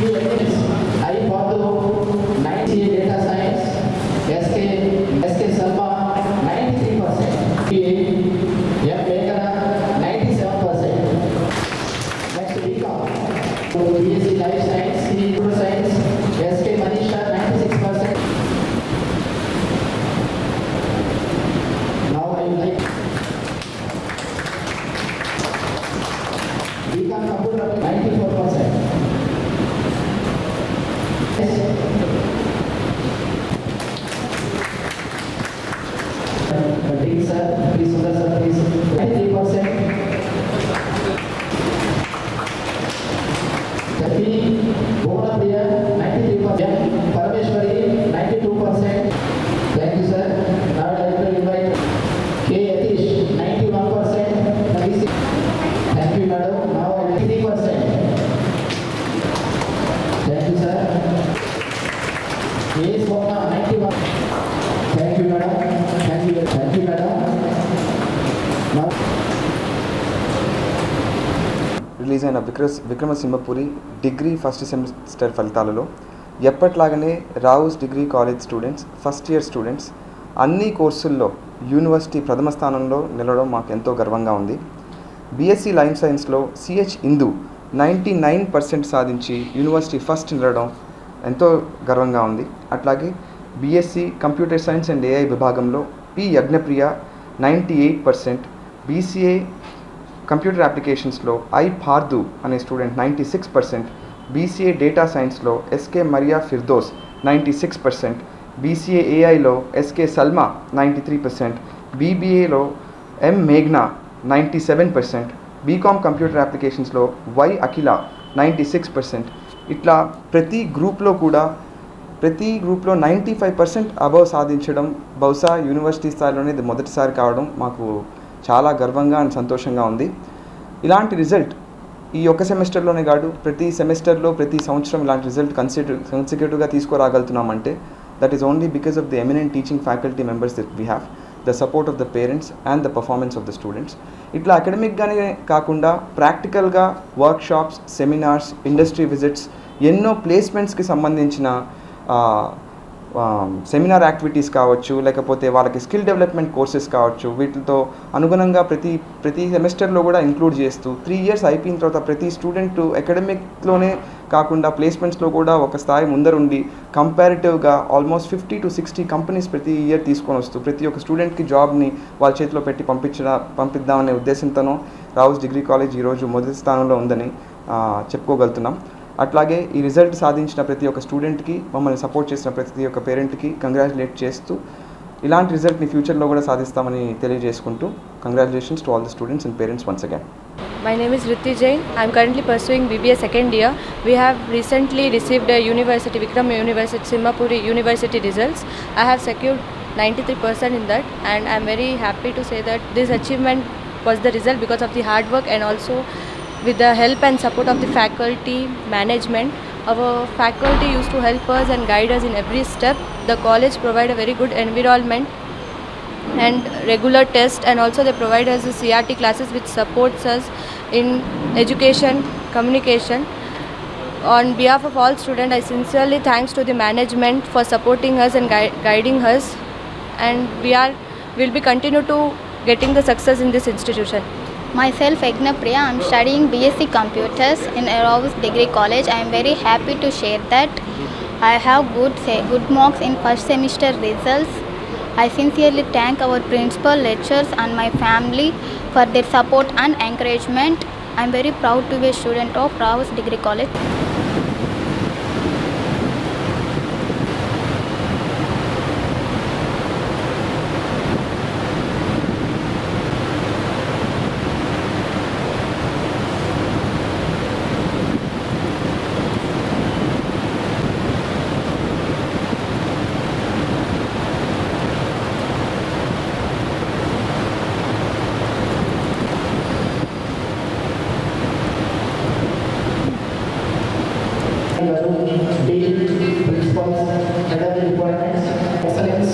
I Padu 90 data science, SK Salma 93%, M Mekana 97%. Next BCom, BSc Life Science, Computer Science, SK Manisha 96%. Now I would like BCom Computer 94%. Please, sir, please, sir, please. 93%. Jeffy, Bonapriya, 93%. Parameshwari, 92%. Thank you, sir. Now I would like to invite K. Yatish, 91%. Thank you, madam. Now 93%. Thank you, sir. K. Sona, 91%. Thank you, madam. Thank you, madam. Now release అయిన Vikramasimhapuri degree first semester ఫలితాలలో ఎప్పట్లాగనే Rao's degree college students first year students అన్ని కోర్సుల్లో university ప్రథమ స్థానంలో నిలవడం మాకు ఎంతో గర్వంగా ఉంది. బీఎస్సీ లైఫ్ సైన్స్లో సిహెచ్ ఇందు 99% సాధించి యూనివర్సిటీ ఫస్ట్ నిలవడం ఎంతో గర్వంగా ఉంది. అట్లాగే BSc computer science and AI విభాగంలో పి యజ్ఞప్రియ 98%, బీసీఏ కంప్యూటర్ అప్లికేషన్స్లో ఐ పార్దు అనే స్టూడెంట్ 96%, బీసీఏ డేటా సైన్స్లో ఎస్కే మరియా ఫిర్దోస్ 96%, బీసీఏ ఏఐలో ఎస్కే సల్మా 93%, బీబీఏలో ఎం మేఘ్నా 97%, బీకామ్ కంప్యూటర్ అప్లికేషన్స్లో వై అఖిల 96%. ఇట్లా ప్రతి గ్రూప్లో 95% అబవ్ సాధించడం బహుశా యూనివర్సిటీ స్థాయిలోనే ఇది మొదటిసారి కావడం మాకు చాలా గర్వంగా అండ్ సంతోషంగా ఉంది. ఇలాంటి రిజల్ట్ ఈ ఒక్క సెమిస్టర్లోనే కాదు, ప్రతి సెమిస్టర్లో ప్రతి సంవత్సరం ఇలాంటి రిజల్ట్ కన్సిక్యూటివ్గా తీసుకురాగలుగుతున్నామంటే that is only because of the eminent teaching faculty members that we have, the support of the parents and the performance of the students. ఇట్లా అకాడమిక్గానే కాకుండా ప్రాక్టికల్గా వర్క్షాప్స్, సెమినార్స్, ఇండస్ట్రీ విజిట్స్, ఎన్నో ప్లేస్మెంట్స్కి సంబంధించిన సెమినార్ యాక్టివిటీస్ కావచ్చు, లేకపోతే వాళ్ళకి స్కిల్ డెవలప్మెంట్ కోర్సెస్ కావచ్చు, వీటితో అనుగుణంగా ప్రతి సెమిస్టర్లో కూడా ఇంక్లూడ్ చేస్తూ 3 years అయిపోయిన తర్వాత ప్రతి స్టూడెంట్ అకాడమిక్లోనే కాకుండా ప్లేస్మెంట్స్లో కూడా ఒక స్థాయి ముందరుండి కంపారిటివ్గా ఆల్మోస్ట్ 50 to 60 కంపెనీస్ ప్రతి ఇయర్ తీసుకొని వస్తూ ప్రతి ఒక్క స్టూడెంట్కి జాబ్ని వాళ్ళ చేతిలో పెట్టి పంపిద్దామనే ఉద్దేశంతోనూ రావుస్ డిగ్రీ కాలేజ్ ఈరోజు మొదటి స్థానంలో ఉందని చెప్పుకోగలుగుతున్నాం. అట్లాగే ఈ రిజల్ట్ సాధించిన ప్రతి ఒక్క స్టూడెంట్కి, మమ్మల్ని సపోర్ట్ చేసిన ప్రతి ఒక్క పేరెంట్కి కంగ్రాచులేట్ చేస్తూ ఇలాంటి రిజల్ట్ని ఫ్యూచర్లో కూడా సాధిస్తామని తెలియజేసుకుంటూ congratulations to all the students and parents once again. My name is Ritti Jain. I am currently pursuing BBA second year. We have recently received a Vikram University, Simhapuri University results. I have secured 93% in that, and I am very happy to say that this achievement was the result because of the hard work and also with the help and support of the faculty management. Our faculty used to help us and guide us in every step. The college provide a very good environment and regular tests, and also they provide us the CRT classes which supports us in education, communication. On behalf of all students, I sincerely thanks to the management for supporting us and guiding us, and will be continue to getting the success in this institution. Myself Yagna Priya, I am studying BSc Computers in Raus Degree College. I am very happy to share that I have good marks in first semester results. I sincerely thank our principal, lecturers and my family for their support and encouragement. I am very proud to be a student of Raus Degree College. Dean, principals, head of the departments, excellence,